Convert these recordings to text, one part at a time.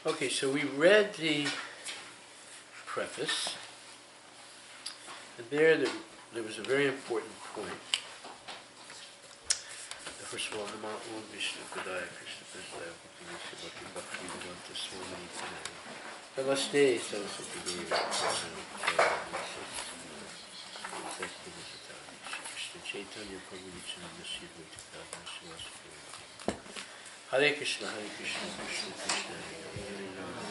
Okay, so we read the preface, and there was a very important point. First of all, Nama Om Vishnu Padaya Krishna Prasthaya Bhakti Vishnu Bhakti Bhakti Vedanta Swami Tanaya Namaste Saraswati Devi Krishna Chaitanya Prabhu Nityananda Shri Vaitaka Shivasaki Hare Krishna Krishna Krishna Hare Rama.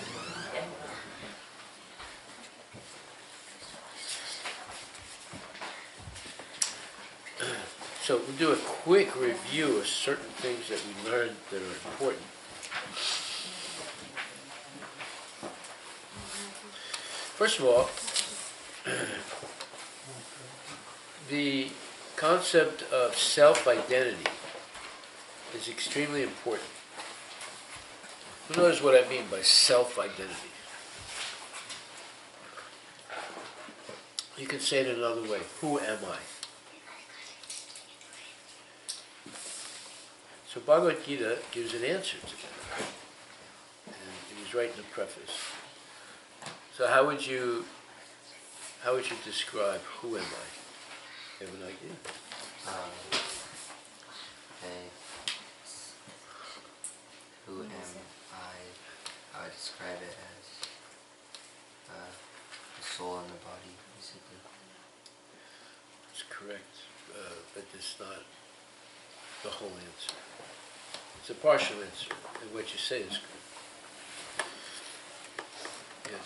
So we'll do a quick review of certain things that we learned that are important. First of all, the concept of self-identity is extremely important. Who knows what I mean by self-identity? You can say it another way. Who am I? So Bhagavad-Gita gives an answer to that. And it was right in the preface. So how would you describe who am I? You have an idea? Who am I? I would describe it as the soul and the body, basically. That's correct, but it's not the whole answer. It's a partial answer, and what you say is correct. Yes?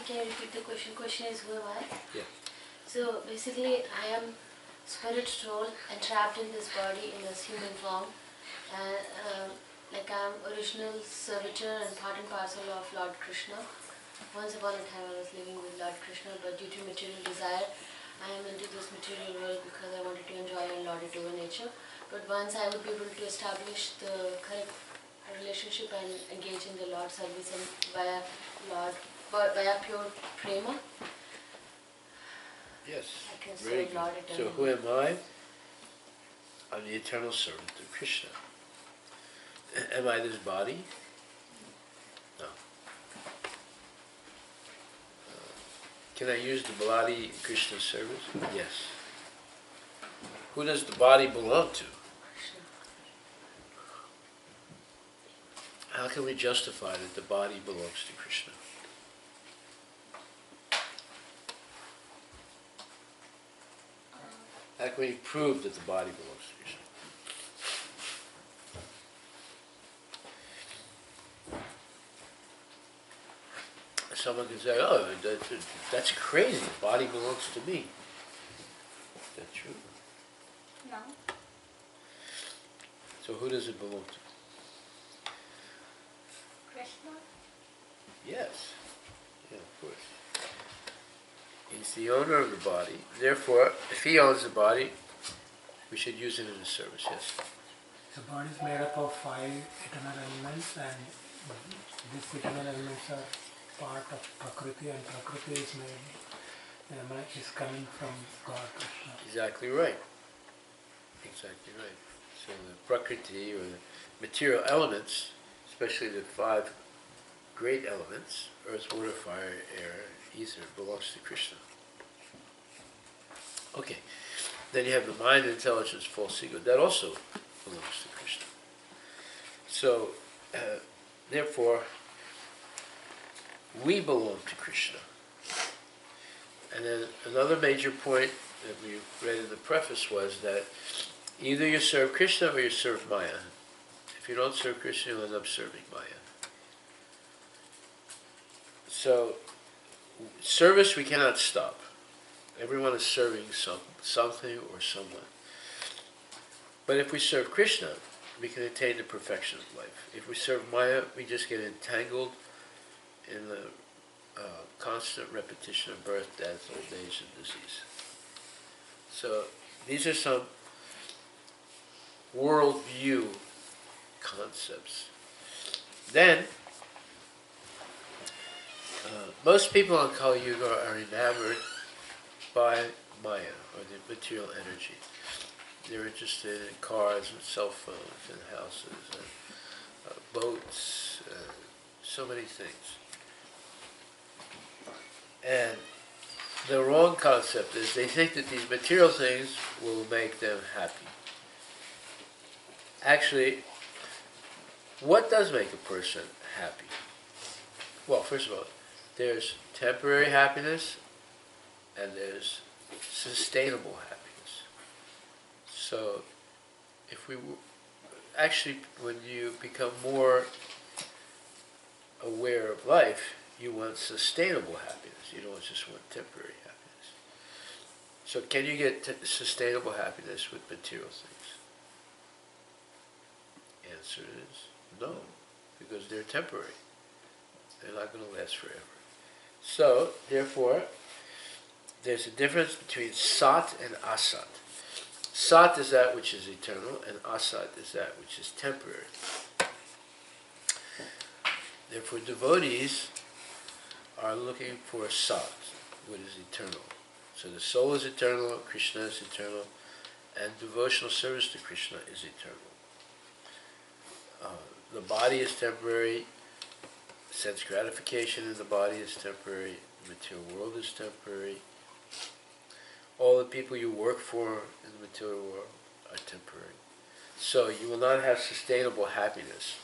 Can you repeat the question? Question is, who am I? Yeah. So basically, I am spirit soul and trapped in this body in this human form. And like I'm original servitor and part and parcel of Lord Krishna. Once upon a time I was living with Lord Krishna, but due to material desire, I am into this material world because I wanted to enjoy and lord it over nature. But once I would be able to establish the correct relationship and engage in the Lord service and via pure prema, Yes. I can Very serve good. Lord So eternally. who am I? I'm the eternal servant of Krishna. Am I this body? No. Can I use the body in Krishna's service? Yes. Who does the body belong to? Krishna. How can we justify that the body belongs to Krishna? How can we prove that the body belongs to Krishna? Someone can say, oh, that's crazy, the body belongs to me. Is that true? No. So who does it belong to? Krishna? Yes. Yeah, of course. He's the owner of the body. Therefore, if he owns the body, we should use it in his service, yes. The body is made up of 5 eternal elements, and these eternal elements are part of Prakriti, and Prakriti is coming from God, Krishna. Exactly right. Exactly right. So the Prakriti, or the material elements, especially the 5 great elements, earth, water, fire, air, ether, belongs to Krishna. Okay. Then you have the mind, intelligence, false ego. That also belongs to Krishna. So, therefore, we belong to Krishna. And then another major point that we read in the preface was that either you serve Krishna or you serve Maya. If you don't serve Krishna, you'll end up serving Maya. So, service we cannot stop. Everyone is serving something or someone. But if we serve Krishna, we can attain the perfection of life. If we serve Maya, we just get entangled in the constant repetition of birth, death, old age, and disease. So these are some worldview concepts. Then, most people on Kali Yuga are enamored by Maya, or the material energy. They're interested in cars and cell phones and houses and boats, so many things. And the wrong concept is they think that these material things will make them happy. Actually, what does make a person happy? Well, first of all, there's temporary happiness and there's sustainable happiness. So, actually, when you become more aware of life, you want sustainable happiness. You don't just want temporary happiness. So can you get sustainable happiness with material things? Answer is no, because they're temporary. They're not going to last forever. So, therefore, there's a difference between sat and asat. Sat is that which is eternal, and asat is that which is temporary. Therefore, devotees are looking for sat, what is eternal. So the soul is eternal, Krishna is eternal, and devotional service to Krishna is eternal. The body is temporary, sense gratification in the body is temporary, the material world is temporary. All the people you work for in the material world are temporary. So you will not have sustainable happiness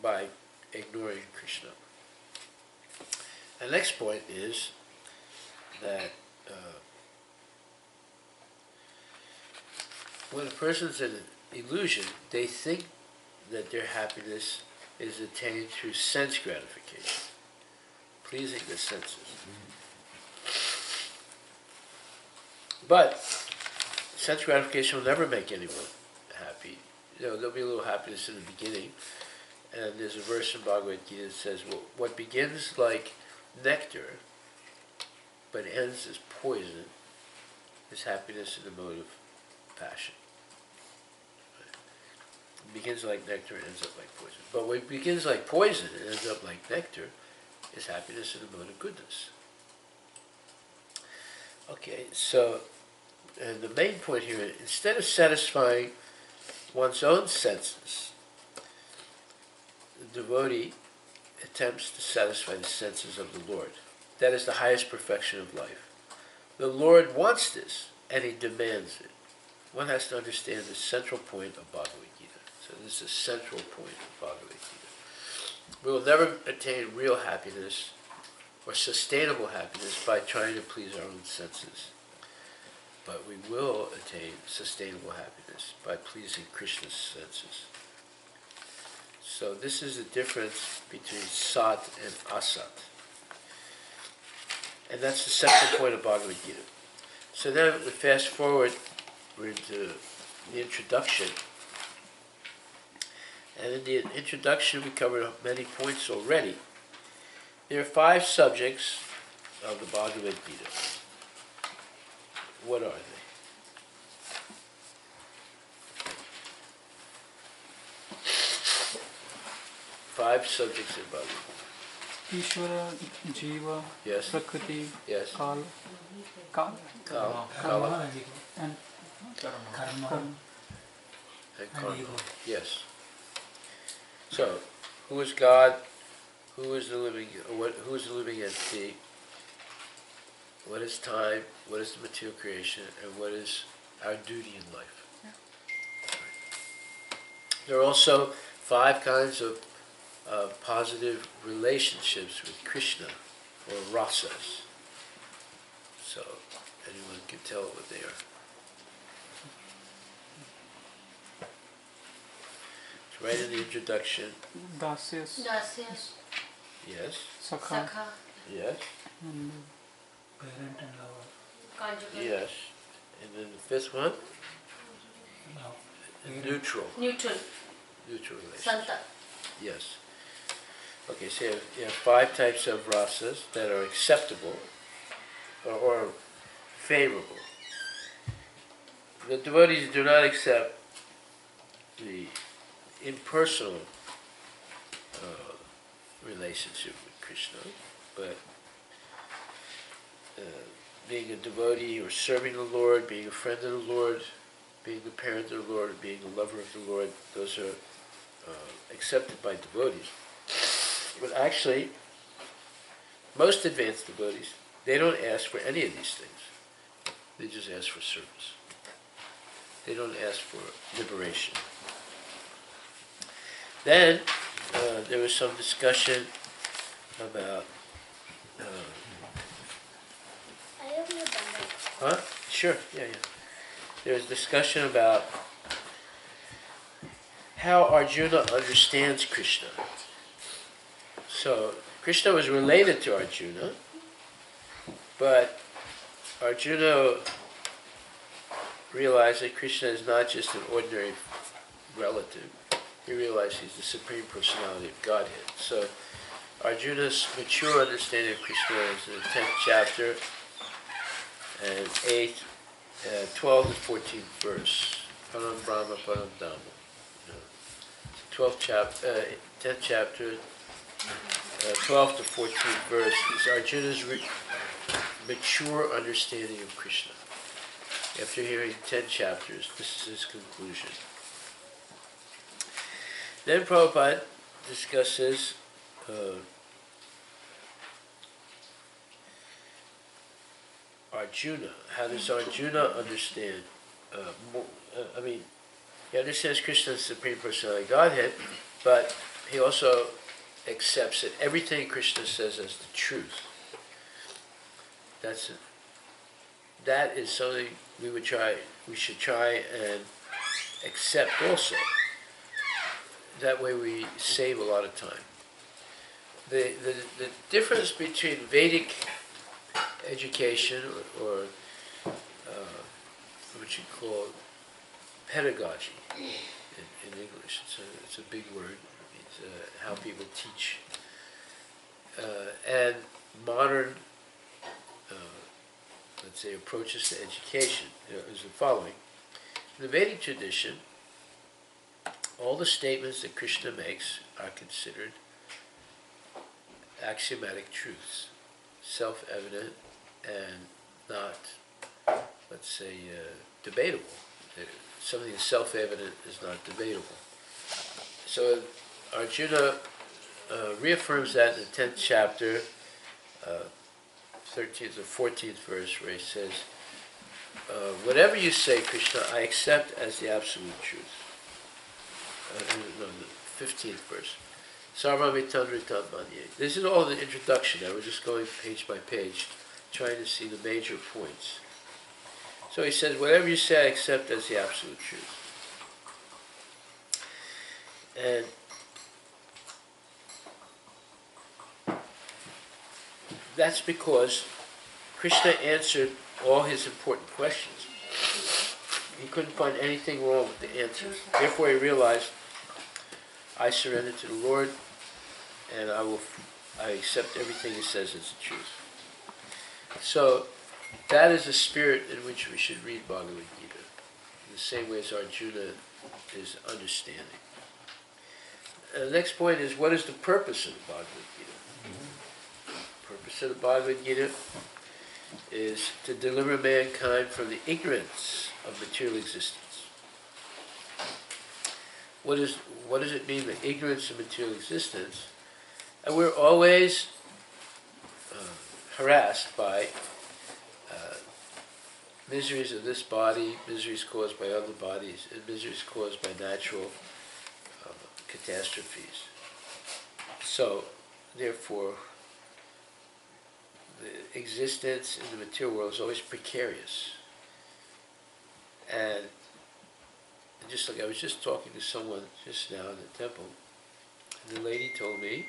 by ignoring Krishna. The next point is that when a person's in an illusion, they think that their happiness is attained through sense gratification, pleasing the senses. But sense gratification will never make anyone happy. There'll be a little happiness in the beginning, and there's a verse in Bhagavad-Gita that says, well, what begins like nectar but ends as poison is happiness in the mode of passion. It begins like nectar and ends up like poison. But what begins like poison and ends up like nectar is happiness in the mode of goodness. Okay, so, and the main point here, instead of satisfying one's own senses, the devotee attempts to satisfy the senses of the Lord. That is the highest perfection of life. The Lord wants this, and He demands it. One has to understand the central point of Bhagavad-Gita. So this is the central point of Bhagavad-Gita. We will never attain real happiness or sustainable happiness by trying to please our own senses. But we will attain sustainable happiness by pleasing Krishna's senses. So this is the difference between sat and asat. And that's the central point of Bhagavad Gita. So then we fast forward, we're into the introduction. And in the introduction we covered many points already. There are 5 subjects of the Bhagavad Gita. What are they? Five subjects in Bhagavad Gita. Ishvara, Jiva, Yes. Prakriti, Yes. Kala, Kala. and Karma. And karma. ego. Yes. So, who is God? Who is the living? Who is the living entity? What is time? What is the material creation? And what is our duty in life? Yeah. There are also 5 kinds of positive relationships with Krishna, or rasas. So, anyone can tell what they are. It's right in the introduction. Dasyas, Dasyas, Yes. Sakha, Sakha, Yes. and Parent and lover. conjugal, Yes. And then the 5th one? Now, Neutral. neutral, Neutral relationship. Santa. Yes. Okay, so you have 5 types of rasas that are acceptable or favorable. The devotees do not accept the impersonal relationship with Krishna, but being a devotee or serving the Lord, being a friend of the Lord, being a parent of the Lord, being a lover of the Lord, those are accepted by devotees. But actually, most advanced devotees, they don't ask for any of these things. They just ask for service. They don't ask for liberation. Then there was some discussion about. Huh? Sure. Yeah. There was discussion about how Arjuna understands Krishna. So Krishna was related to Arjuna, but Arjuna realized that Krishna is not just an ordinary relative. He realized he's the Supreme Personality of Godhead. So Arjuna's mature understanding of Krishna is in the 10th chapter and 12 to 14th verse. Param Brahma, Param Dhamma. 12th chapter, 10th chapter, 12 to 14th verse is Arjuna's mature understanding of Krishna. After hearing 10 chapters, this is his conclusion. Then Prabhupada discusses Arjuna. How does Arjuna understand? He understands Krishna as the Supreme Personality of Godhead, but he also accepts that everything Krishna says as the truth. That's it. That is something we should try and accept also. That way we save a lot of time. The difference between Vedic education or what you call pedagogy in English, it's a big word, it means how people teach, and modern let's say approaches to education is the following. In the Vedic tradition, all the statements that Krishna makes are considered axiomatic truths, self-evident and not, let's say, debatable. Something that's self-evident is not debatable. So Arjuna reaffirms that in the 10th chapter, 13th or 14th verse, where he says, whatever you say, Krishna, I accept as the absolute truth. The 15th verse. Sarvamitanritam manye. This is all the introduction. Now we're just going page by page, trying to see the major points. So he says, whatever you say, I accept as the absolute truth. And that's because Krishna answered all his important questions. He couldn't find anything wrong with the answers. Therefore he realized, I surrender to the Lord, and I accept everything he says as the truth. So that is the spirit in which we should read Bhagavad-Gita, in the same way as Arjuna is understanding. And the next point is, what is the purpose of the Bhagavad-Gita? The purpose of the Bhagavad-Gita is to deliver mankind from the ignorance of material existence. What does it mean, the ignorance of material existence? And we're always harassed by miseries of this body, miseries caused by other bodies, and miseries caused by natural catastrophes. So, therefore, the existence in the material world is always precarious. And just like I was just talking to someone just now in the temple, and the lady told me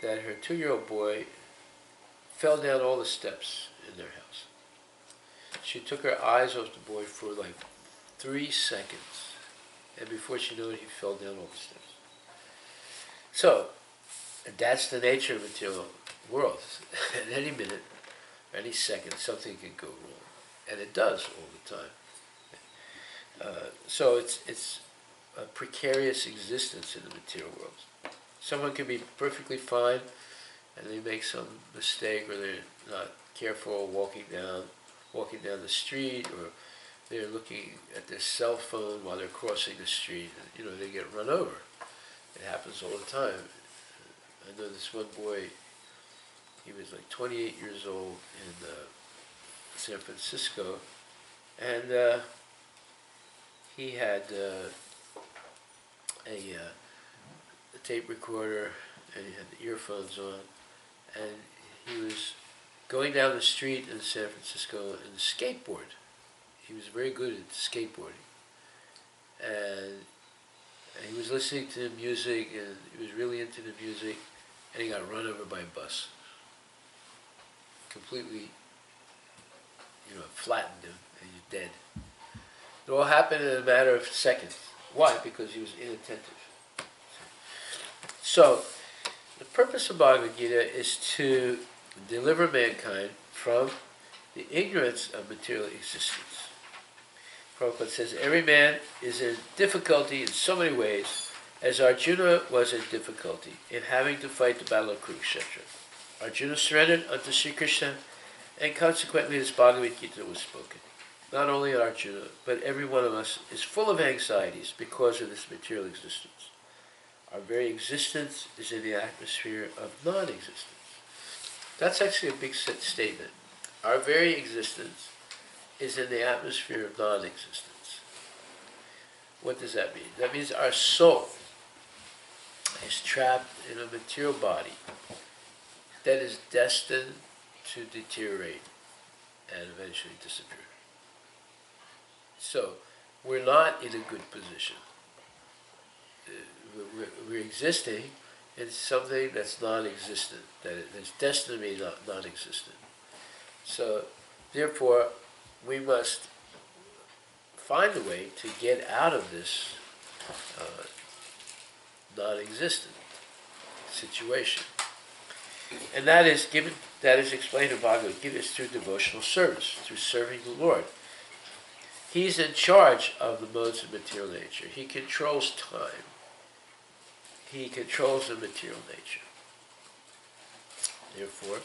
that her 2-year-old boy fell down all the steps in their house. She took her eyes off the boy for like 3 seconds, and before she knew it, he fell down all the steps. So, that's the nature of the material world. At any minute, any second, something can go wrong, and it does all the time. So it's a precarious existence in the material world. Someone can be perfectly fine, and they make some mistake, or they're not careful walking down the street, or they're looking at their cell phone while they're crossing the street, and they get run over. It happens all the time. I know this one boy, he was like 28 years old in San Francisco, and he had a tape recorder, and he had the earphones on, and he was going down the street in San Francisco in a skateboard. He was very good at skateboarding, and he was listening to music, and he was really into the music, and he got run over by a bus. Completely, flattened him, and he's dead. It all happened in a matter of seconds. Why? Because he was inattentive. So, the purpose of Bhagavad-Gita is to deliver mankind from the ignorance of material existence. Prabhupada says, every man is in difficulty in so many ways, as Arjuna was in difficulty in having to fight the battle of Kurukshetra. Arjuna surrendered unto Sri Krishna, and consequently this Bhagavad-Gita was spoken. Not only Arjuna, but every one of us is full of anxieties because of this material existence. Our very existence is in the atmosphere of non-existence. That's actually a big statement. Our very existence is in the atmosphere of non-existence. What does that mean? That means our soul is trapped in a material body that is destined to deteriorate and eventually disappear. So, we're not in a good position. We're existing in something that's non-existent, that is destined to be non-existent. So, therefore, we must find a way to get out of this non-existent situation. And that is explained in Bhagavad-Gita through devotional service, through serving the Lord. He's in charge of the modes of material nature. He controls time. He controls the material nature. Therefore,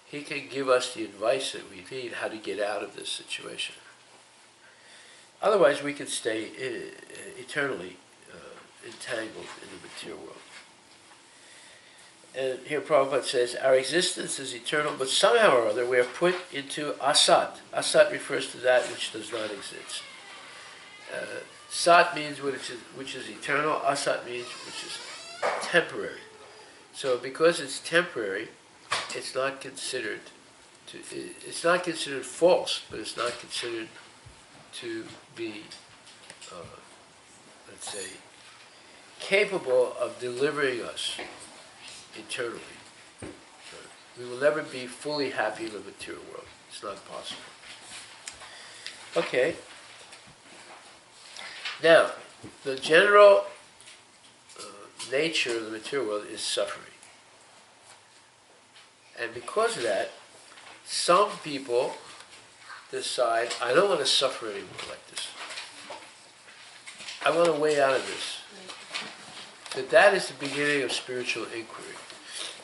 he can give us the advice that we need how to get out of this situation. Otherwise, we could stay eternally entangled in the material world. And here Prabhupada says, our existence is eternal, but somehow or other we are put into asat. Asat refers to that which does not exist. Sat means which is eternal, asat means which is temporary. So because it's temporary, it's not considered false, but it's not considered to be, let's say, capable of delivering us eternally. We will never be fully happy in the material world. It's not possible. Okay. Now, the general nature of the material world is suffering. And because of that, some people decide, I don't want to suffer anymore like this. I want a way out of this. That is the beginning of spiritual inquiry.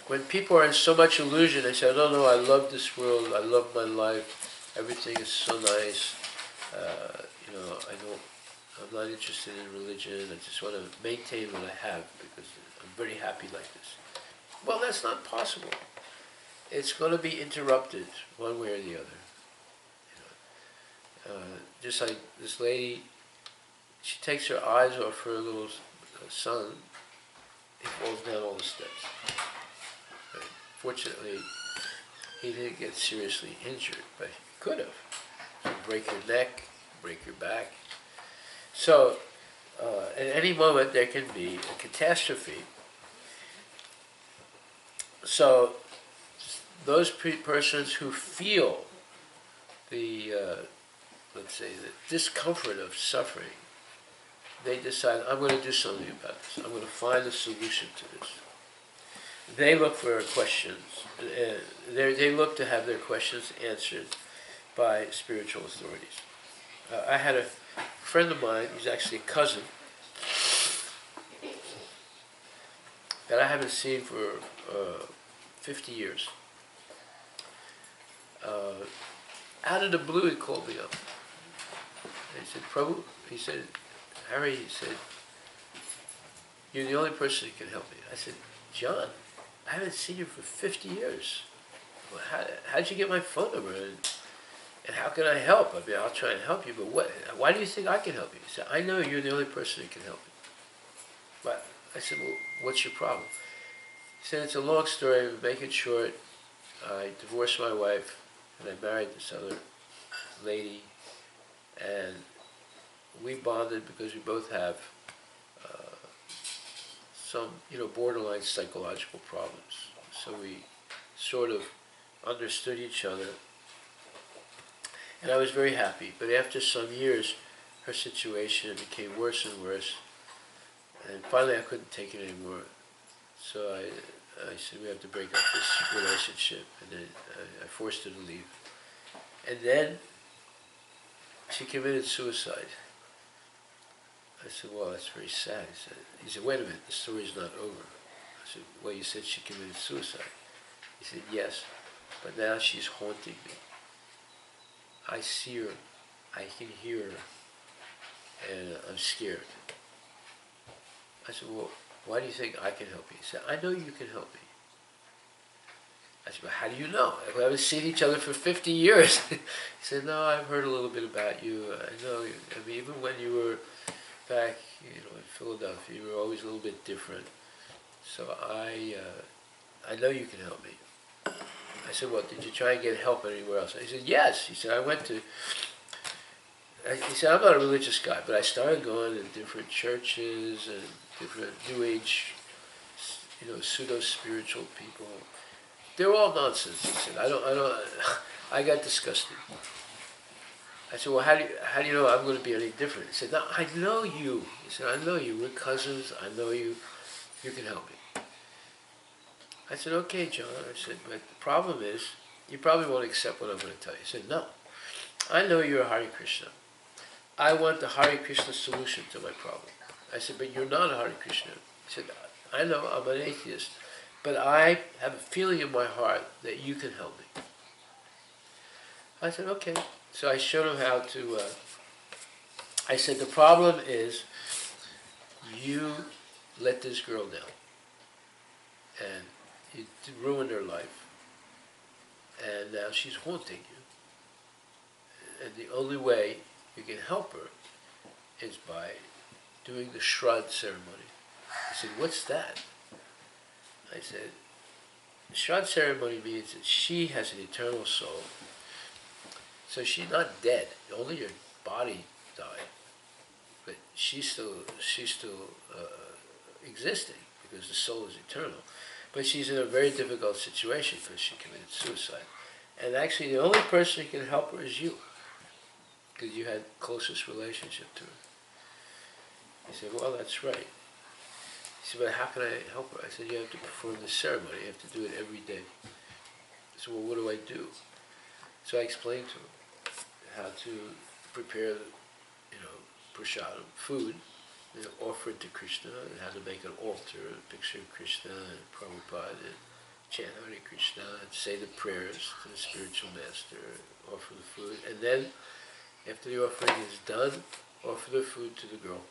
When people are in so much illusion, they say, no, I love this world, I love my life, everything is so nice, I'm not interested in religion, I just want to maintain what I have because I'm very happy like this. Well, that's not possible. It's going to be interrupted one way or the other. Just like this lady, she takes her eyes off her little son, he falls down all the steps. Right. Fortunately, he didn't get seriously injured, but he could have. So break your neck, break your back. So, at any moment there can be a catastrophe. So, those persons who feel the, let's say, the discomfort of suffering, they decide, I'm going to do something about this. I'm going to find a solution to this. They look for questions. They look to have their questions answered by spiritual authorities. I had a friend of mine, he's actually a cousin, that I haven't seen for 50 years. Out of the blue, he called me up. And he said, Prabhu, he said, Harry, he said, you're the only person who can help me. I said, John, I haven't seen you for 50 years. Well, how'd you get my phone number? And how can I help? I mean, I'll try and help you, but why do you think I can help you? He said, I know you're the only person who can help me. But I said, well, what's your problem? He said, it's a long story, make it short. I divorced my wife, and I married this other lady, and we bonded because we both have some, borderline psychological problems. So we sort of understood each other, and I was very happy. But after some years, her situation became worse and worse, and finally I couldn't take it anymore. So I said, we have to break up this relationship, and then I forced her to leave. And then she committed suicide. I said, well, that's very sad. He said, wait a minute, the story's not over. I said, well, you said she committed suicide. He said, yes, but now she's haunting me. I see her, I can hear her, and I'm scared. I said, well, why do you think I can help you? He said, I know you can help me. I said, well, how do you know? We haven't seen each other for 50 years. He said, no, I've heard a little bit about you. I know, I mean, even when you were back, in Philadelphia, you were always a little bit different. So I know you can help me. I said, well, did you try and get help anywhere else? He said, yes. He said, he said, I'm not a religious guy, but I started going to different churches and different New Age, pseudo-spiritual people. They're all nonsense. He said, I got disgusted. I said, well, how do you know I'm going to be any different? He said, no, I know you. He said, I know you. We're cousins. I know you. You can help me. I said, okay, John. I said, but the problem is, you probably won't accept what I'm going to tell you. He said, no. I know you're a Hare Krishna. I want the Hare Krishna solution to my problem. I said, but you're not a Hare Krishna. He said, I know, I'm an atheist, but I have a feeling in my heart that you can help me. I said, okay. So I showed him how to, I said, the problem is you let this girl down, and you ruined her life, and now she's haunting you. And the only way you can help her is by doing the Shraddha ceremony. He said, what's that? I said, the Shraddha ceremony means that she has an eternal soul. So she's not dead. Only your body died, but she's still existing because the soul is eternal. But she's in a very difficult situation because she committed suicide. And actually, the only person who can help her is you, because you had closest relationship to her. He said, well, that's right. He said, but how can I help her? I said, you have to perform the ceremony. You have to do it every day. I said, well, what do I do? So I explained to him how to prepare, prasadam, food, offer it to Krishna, and how to make an altar, a picture of Krishna and Prabhupada, and chant Hare Krishna, and say the prayers to the spiritual master, offer the food, and then, after the offering is done, offer the food to the girl.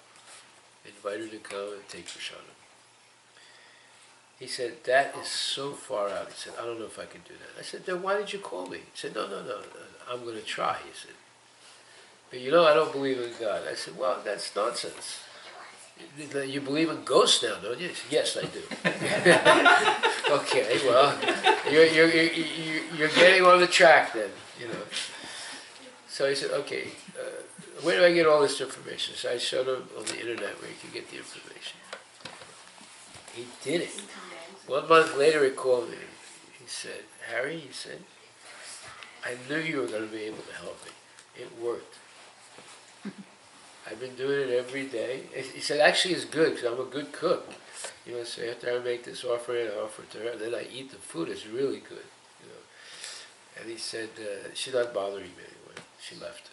Invite her to come and take prasadam. He said, that is so far out. He said, I don't know if I can do that. I said, then why did you call me? He said, no, I'm going to try, he said. But I don't believe in God. I said, well, that's nonsense. You believe in ghosts now, don't you? He said, yes, I do. Okay, well, you're getting on the track then, So he said, okay, where do I get all this information? So I showed him on the internet where you can get the information. He did it. 1 month later he called me. He said, Harry, he said, I knew you were going to be able to help me. It worked. I've been doing it every day. He said, actually it's good because I'm a good cook. So after I make this offering, I offer it to her, and then I eat the food. It's really good. And he said, she's not bothering me anymore. She left.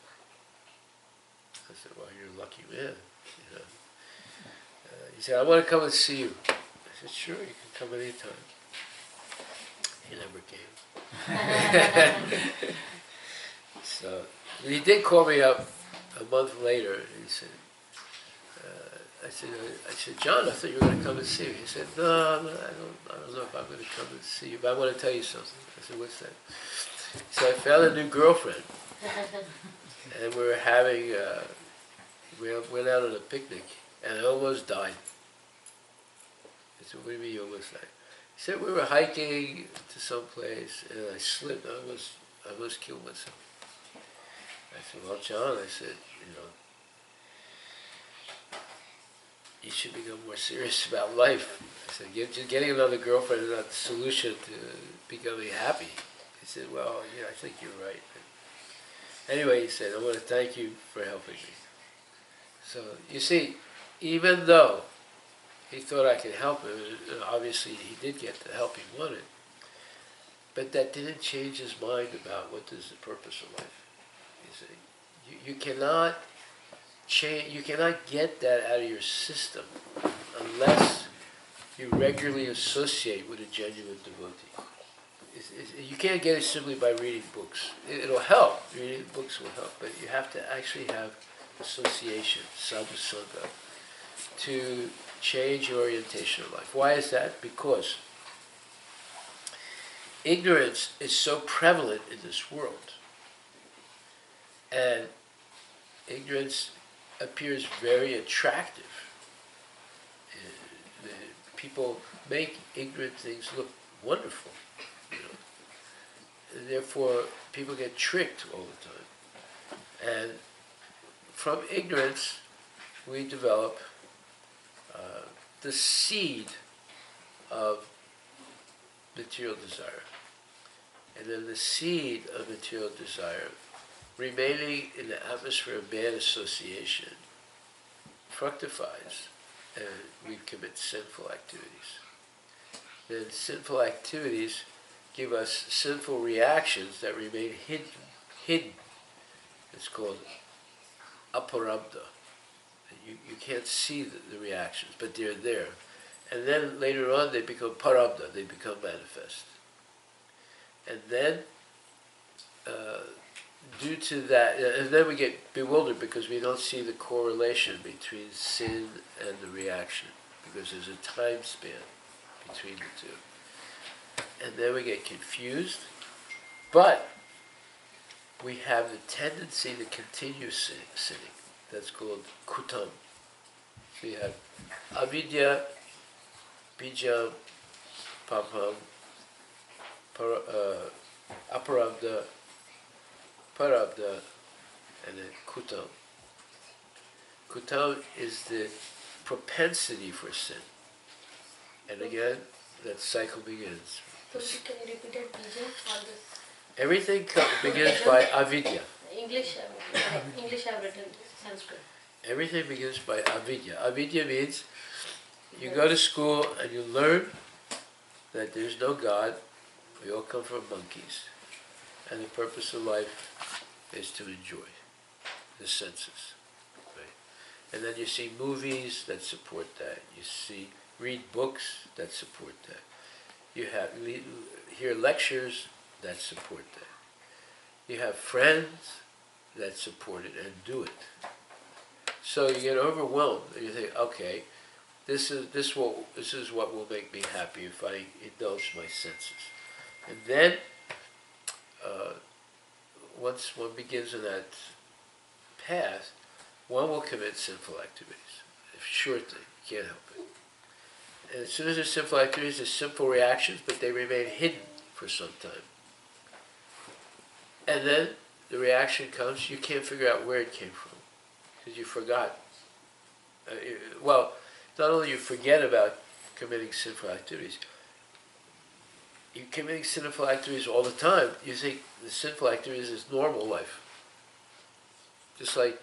I said, well, you're a lucky man. He said, I want to come and see you. I said, sure, you can come anytime. He never came. So he did call me up a month later, and he said, I said, John, I thought you were going to come and see me. He said, no, I don't know if I'm going to come and see you, but I want to tell you something. I said, what's that? He said, I found a new girlfriend, and we were having, we went out on a picnic, and I almost died. I said, what do you mean you almost died? He said, we were hiking to some place, and I slipped. I almost killed myself. I said, well, John, I said, you should become more serious about life. I said, getting another girlfriend is not the solution to becoming happy. He said, well, yeah, I think you're right. Anyway, he said, I want to thank you for helping me. So, you see, even though he thought I could help him, and obviously he did get the help he wanted, but that didn't change his mind about what is the purpose of life. You see, you cannot change, you cannot get that out of your system unless you regularly associate with a genuine devotee. You can't get it simply by reading books. It'll help. Reading books will help, but you have to actually have association, sadhu sangha, to change your orientation of life. Why is that? Because ignorance is so prevalent in this world, and ignorance appears very attractive. People make ignorant things look wonderful, and therefore people get tricked all the time. And from ignorance, we develop the seed of material desire. And then the seed of material desire, remaining in the atmosphere of bad association, fructifies, and we commit sinful activities. Then sinful activities give us sinful reactions that remain hidden. It's called aparabdha. You can't see the reactions, but they're there. And then later on they become parabdha, they become manifest. And then, due to that, and then we get bewildered because we don't see the correlation between sin and the reaction, because there's a time span between the two. And then we get confused, but we have the tendency to continue sinning. That's called kutam. So you have avidya, bijam, papam, aparabdha, parabdha, and then kutam. Kutam is the propensity for sin. And again, that cycle begins. So can you repeat it, Bijam, all this? Everything begins by avidya. English I've written Sanskrit. Everything begins by avidya. Avidya means you go to school and you learn that there's no God, we all come from monkeys, and the purpose of life is to enjoy the senses. Right? And then you see movies that support that. You read books that support that. You hear lectures that support that. You have friends that support it and do it. So you get overwhelmed and you think, okay, this is what will make me happy if I indulge my senses. And then once one begins in that path, one will commit sinful activities. A sure thing, you can't help it. And as soon as there's sinful activities, there's sinful reactions, but they remain hidden for some time. And then the reaction comes, you can't figure out where it came from, because you forgot. Well, not only you forget about committing sinful activities, you're committing sinful activities all the time. You think the sinful activities is normal life. Just like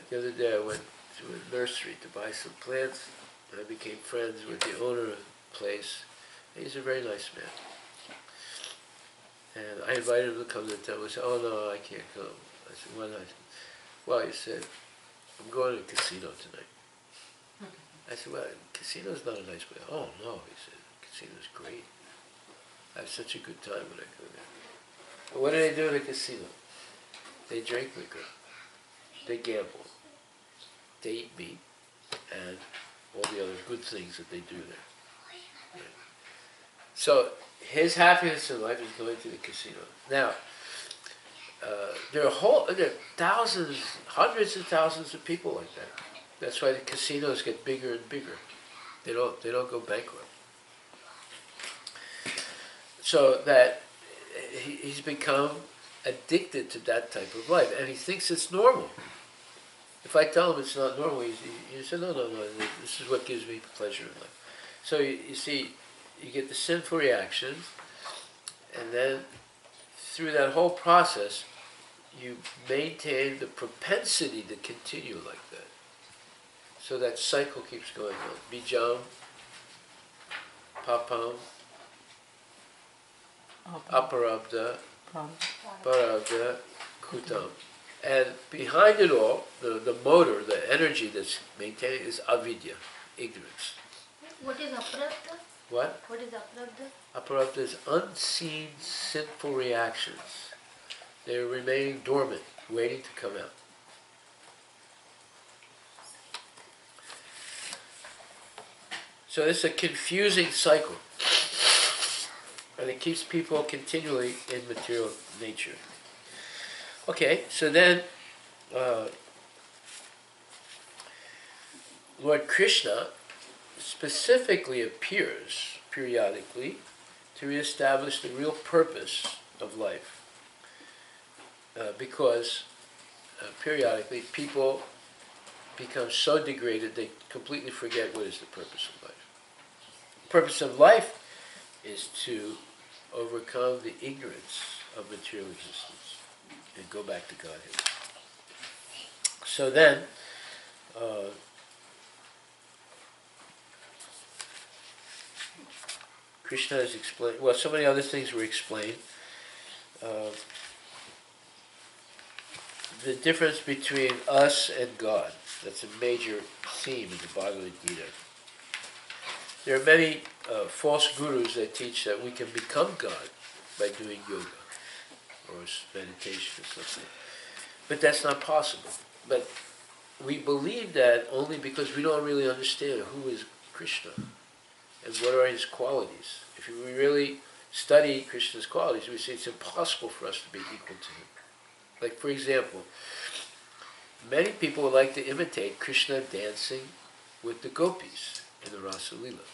the other day I went to a nursery to buy some plants, and I became friends with the owner of the place. He's a very nice man. And I invited him to come to the temple. He said, oh no, I can't come. I said, why not? Well, he said, I'm going to the casino tonight. I said, well, casino's not a nice place. Oh no, he said, casino's great. I have such a good time when I go there. But what do they do in a casino? They drink liquor. They gamble. They eat meat. And the other good things that they do there. Right. So his happiness in life is going to the casino. Now, there are thousands, hundreds of thousands of people like that. That's why the casinos get bigger and bigger. They don't go bankrupt. So that he's become addicted to that type of life, and he thinks it's normal. If I tell him it's not normal, he says, no, this is what gives me pleasure in life. So you see, you get the sinful reactions, and then through that whole process, you maintain the propensity to continue like that. So that cycle keeps going on. Bijam, papam, aparabda, parabda, kutam. And behind it all, the motor, the energy that's maintaining is avidya, ignorance. What is aprabdha? What? What is aprabdha? Aparabdha is unseen sinful reactions. They're remaining dormant, waiting to come out. So it's a confusing cycle. And it keeps people continually in material nature. Okay, so then Lord Krishna specifically appears periodically to reestablish the real purpose of life. Because periodically people become so degraded they completely forget what is the purpose of life. The purpose of life is to overcome the ignorance of material existence and go back to Godhead. So then, Krishna is explained, well, so many other things were explained. The difference between us and God, that's a major theme in the Bhagavad-Gita. There are many false gurus that teach that we can become God by doing yoga or meditation or something. But that's not possible. But we believe that only because we don't really understand who is Krishna and what are his qualities. If we really study Krishna's qualities, we say it's impossible for us to be equal to him. Like, for example, many people would like to imitate Krishna dancing with the gopis in the Rasa Lila,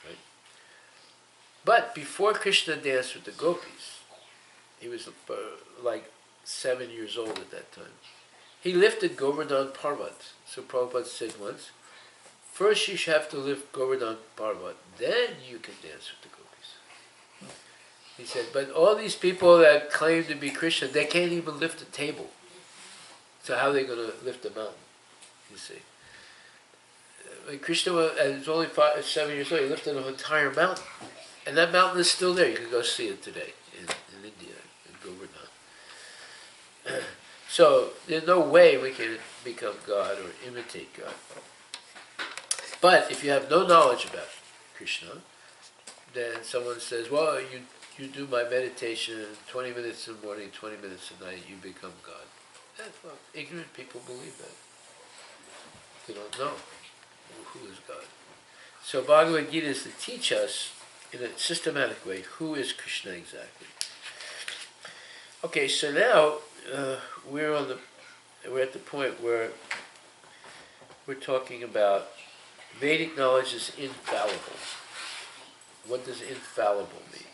right? But before Krishna danced with the gopis, he was like 7 years old at that time. He lifted Govardhan Parvat. So Prabhupada said once, first you should have to lift Govardhan Parvat, then you can dance with the gopis. He said, but all these people that claim to be Krishna, they can't even lift a table. So how are they going to lift a mountain, you see? When Krishna was only 7 years old, he lifted an entire mountain. And that mountain is still there. You can go see it today in India, in Govardhan. So there's no way we can become God or imitate God. But if you have no knowledge about Krishna, then someone says, well, you do my meditation 20 minutes in the morning, 20 minutes at night, you become God. Well, ignorant people believe that. They don't know who is God. So Bhagavad-Gita is to teach us in a systematic way who is Krishna exactly. Okay, so now we're at the point where we're talking about Vedic knowledge is infallible. What does infallible mean?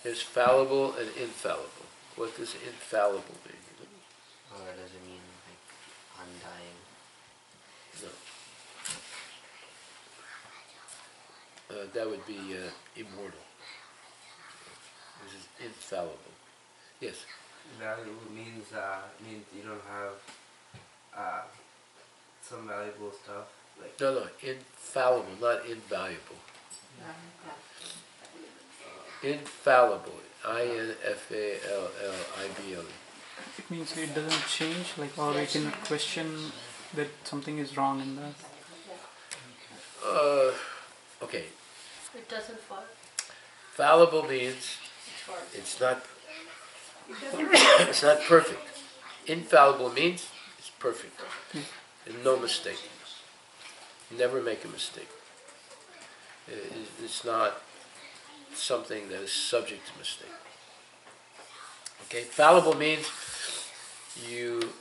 There's fallible and infallible. What does infallible mean? Or does it mean like undying? No. That would be immortal. This is infallible. Yes? Valuable means you don't have some valuable stuff. Like No, infallible, not invaluable. Infallible. infallible. It means it doesn't change, like, or we can question that something is wrong in that. Okay. It doesn't fall. Fallible means it's not perfect. Infallible means it's perfect. And no mistake. Never make a mistake. It's not something that is subject to mistake. Okay, fallible means you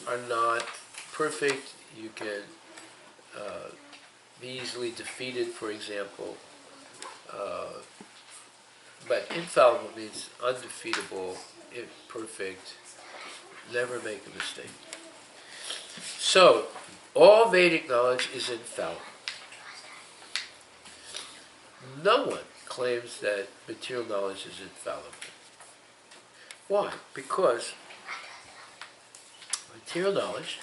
are not perfect. You can be easily defeated, for example. But infallible means undefeatable, imperfect, never make a mistake. So, all Vedic knowledge is infallible. No one claims that material knowledge is infallible. Why? Because material knowledge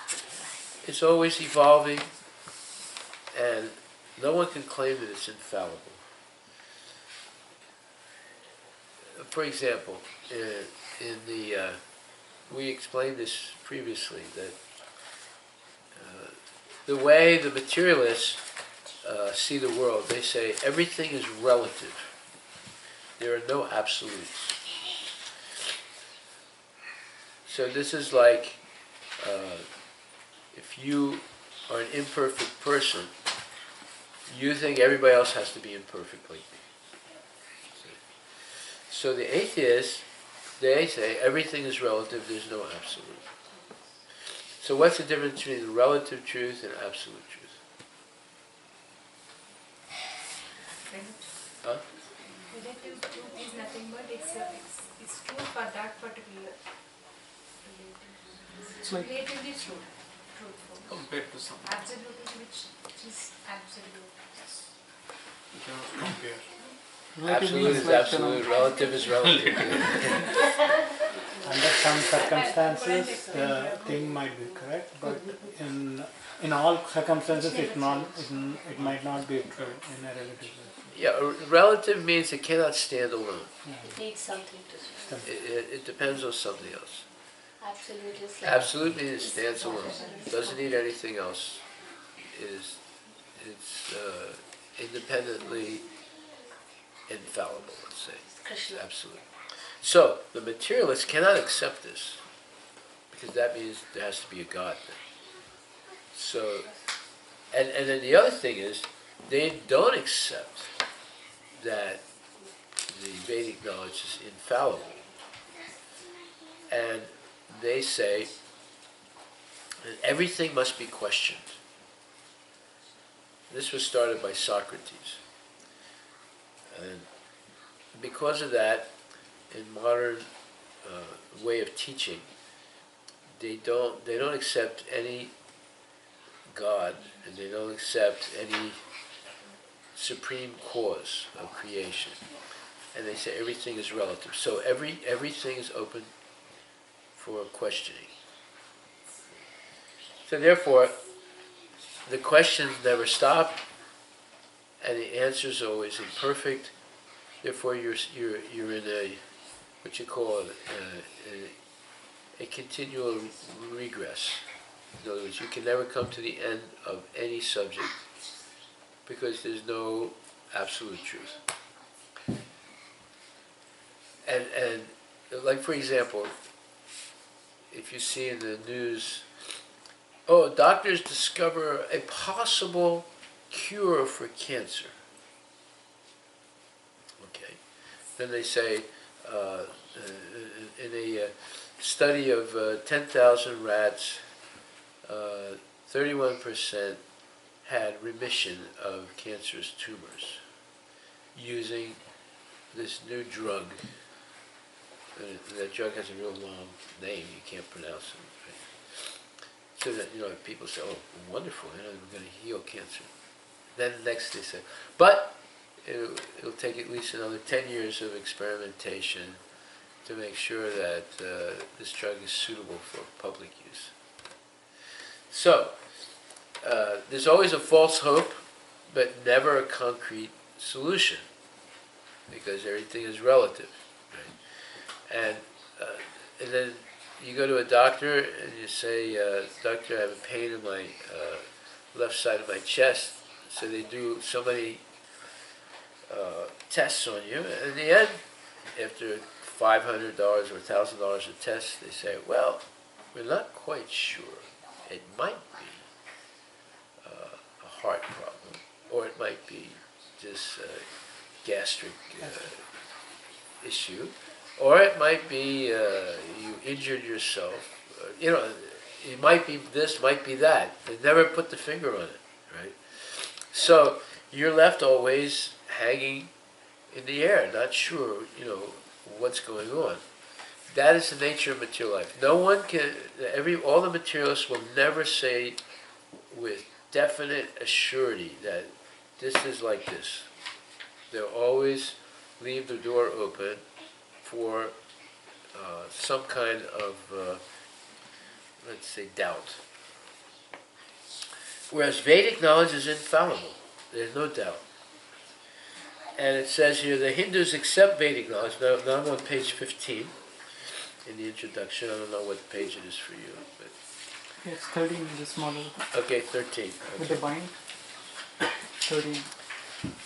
is always evolving, and no one can claim that it's infallible. For example, we explained this previously, that the way the materialists see the world, they say everything is relative. There are no absolutes. So this is like if you are an imperfect person, you think everybody else has to be imperfect like me. So the atheists, they say everything is relative, there's no absolute. So what's the difference between the relative truth and absolute truth? Huh? Relative truth is nothing but it's true for that particular It's like relatively true. Truthful. compared to something. Absolute which is absolute. You cannot compare. Absolute is absolute, relative is relative. Under some circumstances, the thing might be correct, but in all circumstances, it might not be true in a relative way. Yeah, relative means it cannot stand alone. It needs something to stand. It depends on something else. Absolute is like Absolute means it stands alone. Doesn't need anything else. It's independently infallible, let's say. Krishna. Absolute. So the materialists cannot accept this, because that means there has to be a God then. So, and then the other thing is, they don't accept that the Vedic knowledge is infallible. And they say that everything must be questioned. This was started by Socrates. And because of that, in modern way of teaching, they don't accept any God, and they don't accept any supreme cause of creation. And they say everything is relative. So everything is open for questioning. So therefore, the questions never stop, and the answers are always imperfect. Therefore, you're in a what you call a continual regress. In other words, you can never come to the end of any subject because there's no absolute truth. And like for example, if you see in the news, oh, doctors discover a possible cure for cancer. Okay. Then they say, in a study of 10,000 rats, 31% had remission of cancerous tumors using this new drug. That drug has a real long name, you can't pronounce it. Right? So that, people say, oh, wonderful, we're going to heal cancer. Then next they say, but it'll take at least another 10 years of experimentation to make sure that this drug is suitable for public use. So, there's always a false hope, but never a concrete solution, because everything is relative. Right? And then you go to a doctor and you say, doctor, I have a pain in my left side of my chest. So they do so many tests on you, and in the end, after $500 or $1,000 a test, they say, well, we're not quite sure. It might be a heart problem, or it might be just a gastric issue, or it might be you injured yourself. It might be this, might be that. They never put the finger on it, right? So you're left always hanging in the air, not sure, what's going on. That is the nature of material life. No one can, all the materialists will never say with definite assurity that this is like this. They'll always leave the door open for some kind of, let's say, doubt. Whereas Vedic knowledge is infallible. There's no doubt. And it says here, the Hindus accept Vedic knowledge. Now I'm on page 15 in the introduction. I don't know what page it is for you. But It's 13 in this model. okay, 13. With the bind. 13.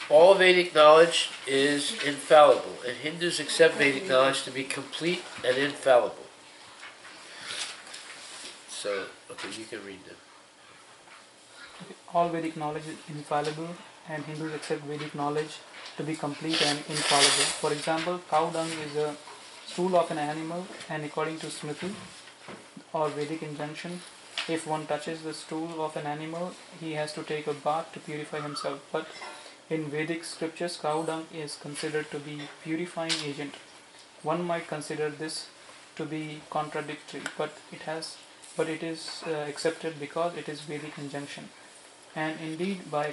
All Vedic knowledge is infallible, and Hindus accept Vedic knowledge to be complete and infallible. So, okay, you can read them. All Vedic knowledge is infallible, and Hindus accept Vedic knowledge to be complete and infallible. For example, cow dung is a stool of an animal, and according to Smriti or Vedic injunction, if one touches the stool of an animal, he has to take a bath to purify himself. But in Vedic scriptures, cow dung is considered to be purifying agent. One might consider this to be contradictory, but it is accepted because it is Vedic injunction. And indeed, by